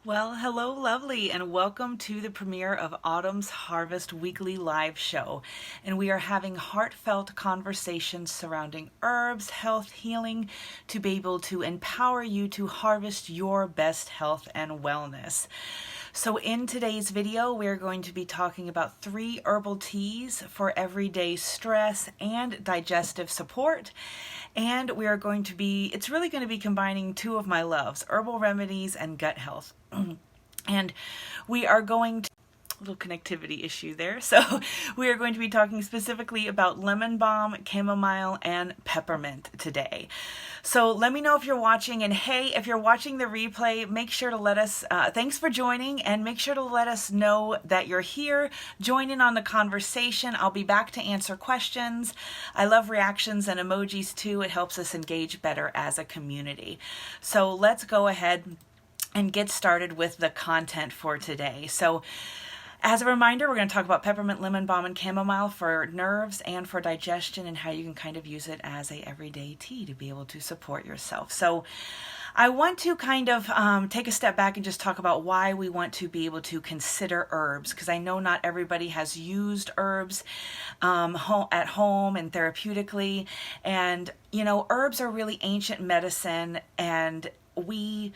Well, hello, lovely, and welcome to the premiere of Autumn's Harvest Weekly Live Show. And we are having heartfelt conversations surrounding herbs, health, healing, to be able to empower you to harvest your best health and wellness. So in today's video, we're going to be talking about 3 herbal teas for everyday stress and digestive support. And we are going to be, it's really going to be combining 2 of my loves, herbal remedies and gut health. And we are going to, little connectivity issue there. So we are going to be talking specifically about lemon balm, chamomile, and peppermint today. So let me know if you're watching, and hey, if you're watching the replay, make sure to let us, thanks for joining, and make sure to let us know that you're here. Join in on the conversation. I'll be back to answer questions. I love reactions and emojis too. It helps us engage better as a community. So let's go ahead and get started with the content for today. So as a reminder, we're going to talk about peppermint, lemon balm, and chamomile for nerves and for digestion, and how you can kind of use it as a everyday tea to be able to support yourself. So I want to kind of take a step back and just talk about why we want to be able to consider herbs, because I know not everybody has used herbs at home and therapeutically. And, you know, herbs are really ancient medicine, and we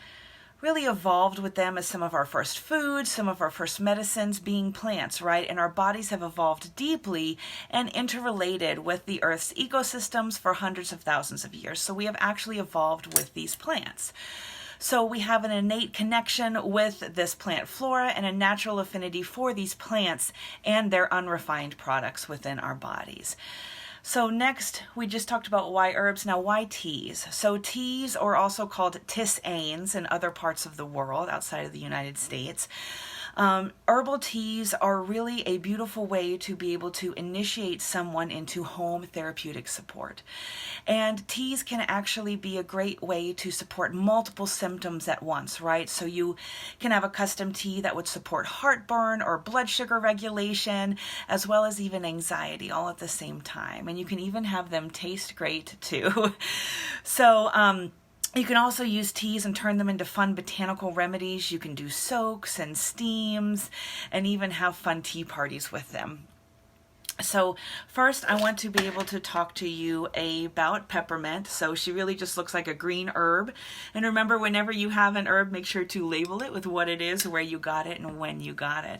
really evolved with them as some of our first foods, some of our first medicines being plants, right? And our bodies have evolved deeply and interrelated with the Earth's ecosystems for hundreds of thousands of years. So we have actually evolved with these plants. So we have an innate connection with this plant flora and a natural affinity for these plants and their unrefined products within our bodies. So next, we just talked about why herbs. Now, why teas? So teas are also called tisanes in other parts of the world outside of the United States. Herbal teas are really a beautiful way to be able to initiate someone into home therapeutic support. And teas can actually be a great way to support multiple symptoms at once, right? So you can have a custom tea that would support heartburn or blood sugar regulation, as well as even anxiety, all at the same time. And you can even have them taste great too. So, you can also use teas and turn them into fun botanical remedies. You can do soaks and steams and even have fun tea parties with them. So first, I want to be able to talk to you about peppermint. So she really just looks like a green herb. And remember, whenever you have an herb, make sure to label it with what it is, where you got it, and when you got it.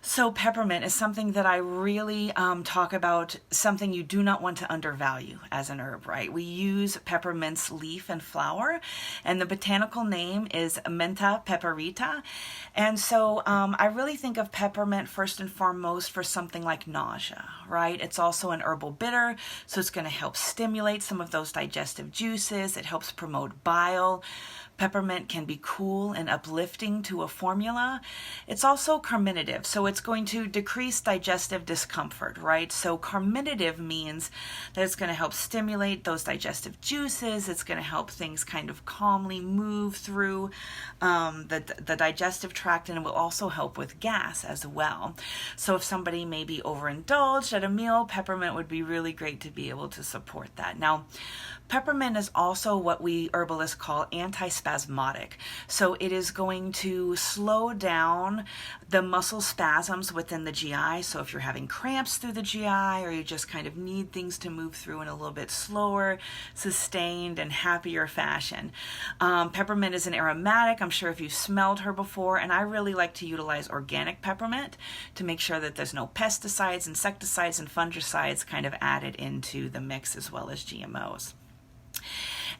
So peppermint is something that I really talk about, something you do not want to undervalue as an herb, right? We use peppermint's leaf and flower, and the botanical name is Mentha piperita. And so I really think of peppermint first and foremost for something like nausea, right? It's also an herbal bitter, so it's going to help stimulate some of those digestive juices. It helps promote bile. Peppermint can be cool and uplifting to a formula. It's also carminative, so it's going to decrease digestive discomfort, right? So carminative means that it's going to help stimulate those digestive juices. It's going to help things kind of calmly move through the digestive tract, and it will also help with gas as well. So if somebody may be overindulged at a meal, peppermint would be really great to be able to support that. Now, peppermint is also what we herbalists call antispasmodic. So it is going to slow down the muscle spasms within the GI. So if you're having cramps through the GI, or you just kind of need things to move through in a little bit slower, sustained, and happier fashion. Peppermint is an aromatic. I'm sure if you've smelled her before, and I really like to utilize organic peppermint to make sure that there's no pesticides, insecticides, and fungicides kind of added into the mix, as well as GMOs.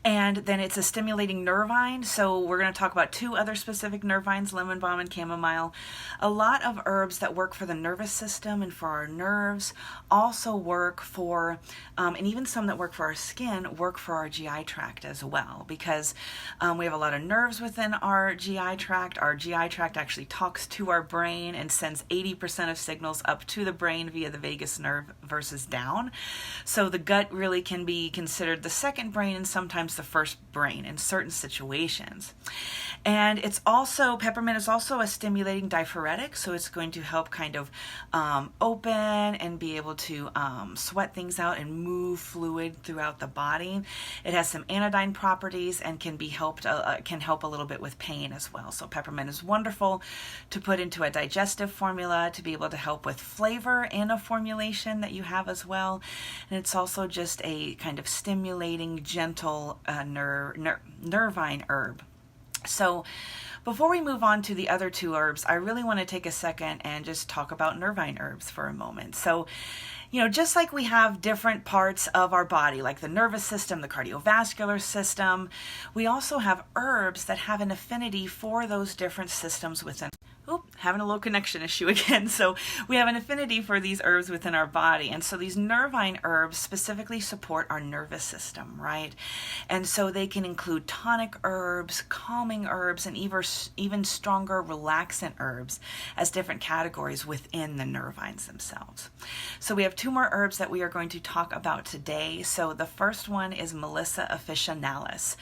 And then it's a stimulating nervine. So we're going to talk about 2 other specific nervines, lemon balm and chamomile. A lot of herbs that work for the nervous system and for our nerves also work for, and even some that work for our skin, work for our GI tract as well, because we have a lot of nerves within our GI tract. Our GI tract actually talks to our brain and sends 80% of signals up to the brain via the vagus nerve versus down. So the gut really can be considered the second brain, and sometimes sometimes the first brain in certain situations. And peppermint is also a stimulating diaphoretic, so it's going to help kind of open and be able to sweat things out and move fluid throughout the body. It has some anodyne properties and can help a little bit with pain as well. So peppermint is wonderful to put into a digestive formula to be able to help with flavor in a formulation that you have as well. And it's also just a kind of stimulating, gentle nervine herb. So before we move on to the other two herbs, I really want to take a second and just talk about nervine herbs for a moment. So, just like we have different parts of our body, like the nervous system, the cardiovascular system, we also have herbs that have an affinity for those different systems within. Oh, having a little connection issue again. So we have an affinity for these herbs within our body. And so these nervine herbs specifically support our nervous system, right? And so they can include tonic herbs, calming herbs, and even stronger relaxant herbs as different categories within the nervines themselves. So we have two more herbs that we are going to talk about today. So the first one is Melissa officinalis.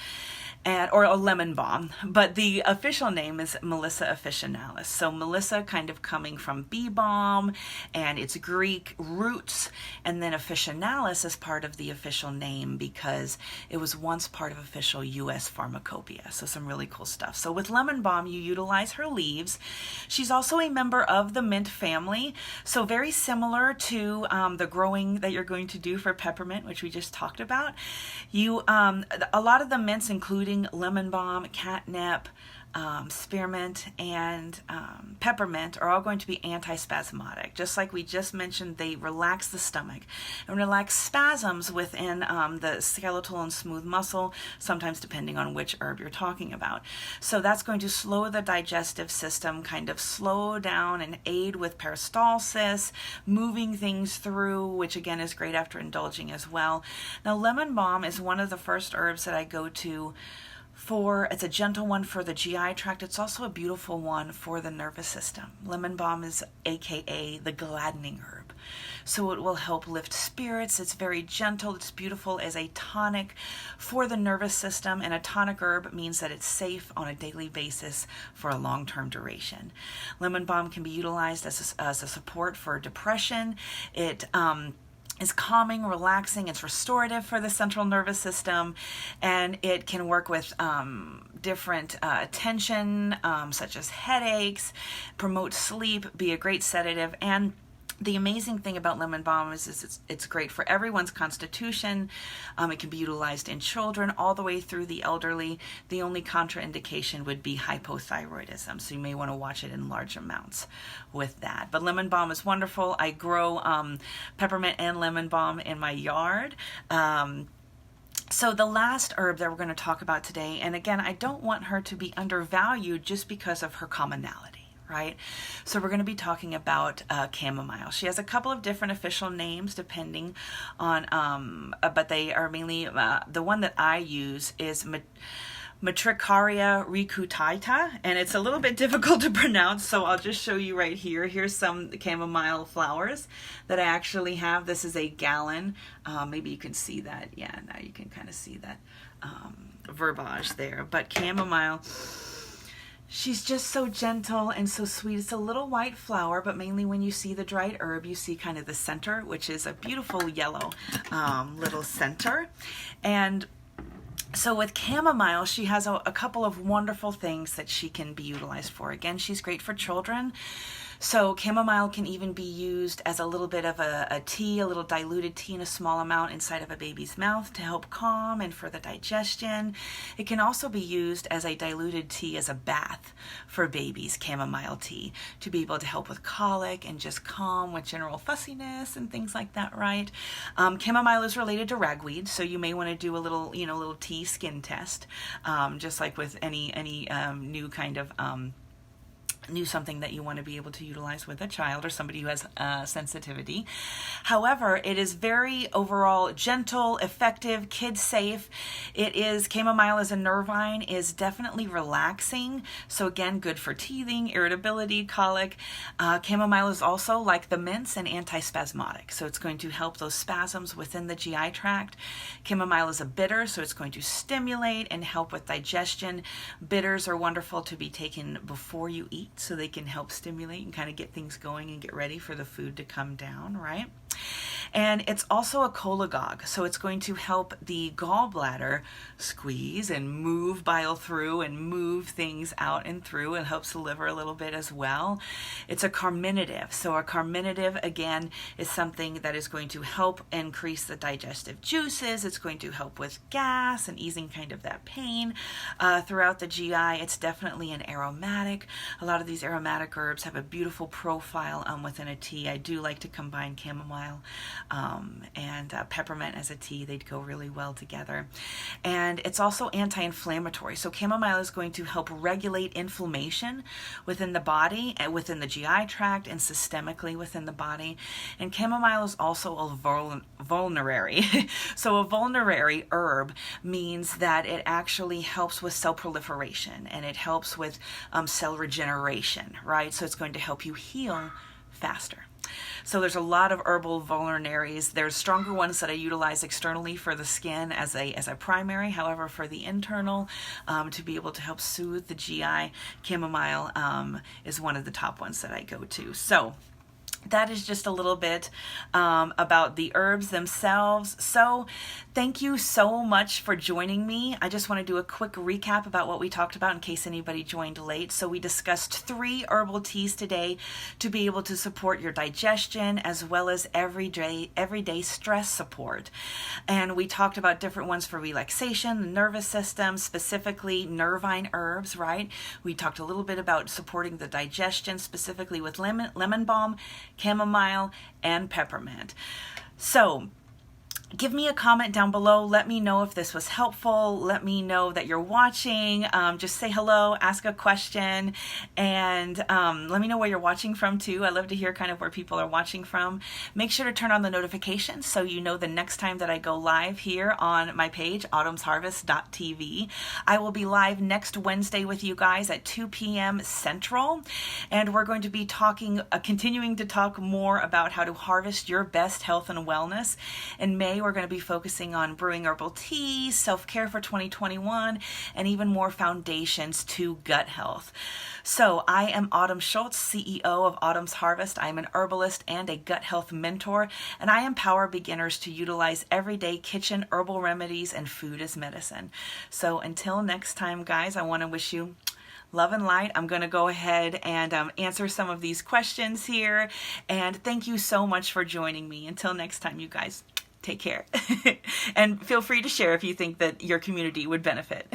Or a lemon balm, but the official name is Melissa officinalis. So Melissa kind of coming from bee balm and its Greek roots, and then officinalis is part of the official name because it was once part of official U.S. pharmacopoeia. So some really cool stuff. So with lemon balm, you utilize her leaves. She's also a member of the mint family, so very similar to the growing that you're going to do for peppermint, which we just talked about. A lot of the mints, including lemon balm, catnip, spearmint, and peppermint, are all going to be antispasmodic. Just like we just mentioned, they relax the stomach and relax spasms within the skeletal and smooth muscle, sometimes depending on which herb you're talking about. So that's going to slow the digestive system, kind of slow down and aid with peristalsis, moving things through, which again is great after indulging as well. Now, lemon balm is one of the first herbs that I go to it's a gentle one for the GI tract. It's also a beautiful one for the nervous system. Lemon balm is AKA the gladdening herb. So it will help lift spirits. It's very gentle. It's beautiful as a tonic for the nervous system. And a tonic herb means that it's safe on a daily basis for a long-term duration. Lemon balm can be utilized as a support for depression. It is calming, relaxing, it's restorative for the central nervous system, and it can work with different tension, such as headaches, promote sleep, be a great sedative, and the amazing thing about lemon balm is it's great for everyone's constitution. It can be utilized in children all the way through the elderly. The only contraindication would be hypothyroidism, so you may want to watch it in large amounts with that. But lemon balm is wonderful. I grow peppermint and lemon balm in my yard. So the last herb that we're going to talk about today, and again, I don't want her to be undervalued just because of her commonality. Right? So we're going to be talking about chamomile. She has a couple of different official names depending on, but they are mainly, the one that I use is Matricaria ricutata, and it's a little bit difficult to pronounce, so I'll just show you right here. Here's some chamomile flowers that I actually have. This is a gallon. Maybe you can see that. Yeah, now you can kind of see that verbiage there. But chamomile, she's just so gentle and so sweet. It's a little white flower, but mainly when you see the dried herb, you see kind of the center, which is a beautiful yellow little center. And so with chamomile, she has a couple of wonderful things that she can be utilized for. Again, she's great for children. So chamomile can even be used as a little bit of a tea, a little diluted tea in a small amount inside of a baby's mouth to help calm and for the digestion. It can also be used as a diluted tea as a bath for babies, chamomile tea, to be able to help with colic and just calm with general fussiness and things like that, right? Chamomile is related to ragweed, so you may want to do a little, little tea skin test, just like with any new kind of new something that you want to be able to utilize with a child or somebody who has sensitivity. However, it is very overall gentle, effective, kid safe. Chamomile as a nervine is definitely relaxing. So again, good for teething, irritability, colic. Chamomile is also, like the mints, an antispasmodic. So it's going to help those spasms within the GI tract. Chamomile is a bitter, so it's going to stimulate and help with digestion. Bitters are wonderful to be taken before you eat, so they can help stimulate and kind of get things going and get ready for the food to come down, right? And it's also a cholagogue, so it's going to help the gallbladder squeeze and move bile through and move things out and through, and helps the liver a little bit as well. It's a carminative, so a carminative again is something that is going to help increase the digestive juices. It's going to help with gas and easing kind of that pain throughout the GI. It's definitely an aromatic. A lot of these aromatic herbs have a beautiful profile within a tea. I do like to combine chamomile and peppermint as a tea. They'd go really well together. And it's also anti-inflammatory. So chamomile is going to help regulate inflammation within the body and within the GI tract and systemically within the body. And chamomile is also a vulnerary. So a vulnerary herb means that it actually helps with cell proliferation, and it helps with cell regeneration, right? So it's going to help you heal faster. So there's a lot of herbal vulneraries. There's stronger ones that I utilize externally for the skin as a primary. However, for the internal, to be able to help soothe the GI, chamomile is one of the top ones that I go to. So that is just a little bit about the herbs themselves. So thank you so much for joining me. I just want to do a quick recap about what we talked about in case anybody joined late. So we discussed 3 herbal teas today to be able to support your digestion as well as everyday stress support. And we talked about different ones for relaxation, the nervous system, specifically nervine herbs, right? We talked a little bit about supporting the digestion, specifically with lemon balm, chamomile, and peppermint. So give me a comment down below. Let me know if this was helpful. Let me know that you're watching. Just say hello, ask a question, and let me know where you're watching from too. I love to hear kind of where people are watching from. Make sure to turn on the notifications so you know the next time that I go live here on my page, autumnsharvest.tv. I will be live next Wednesday with you guys at 2 p.m. Central, and we're going to be continuing to talk more about how to harvest your best health and wellness. In May, we're going to be focusing on brewing herbal teas, self-care for 2021, and even more foundations to gut health. So I am Autumn Schulze, CEO of Autumn's Harvest. I am an herbalist and a gut health mentor, and I empower beginners to utilize everyday kitchen herbal remedies and food as medicine. So until next time, guys, I want to wish you love and light. I'm going to go ahead and answer some of these questions here, and thank you so much for joining me. Until next time, you guys. Take care. And feel free to share if you think that your community would benefit.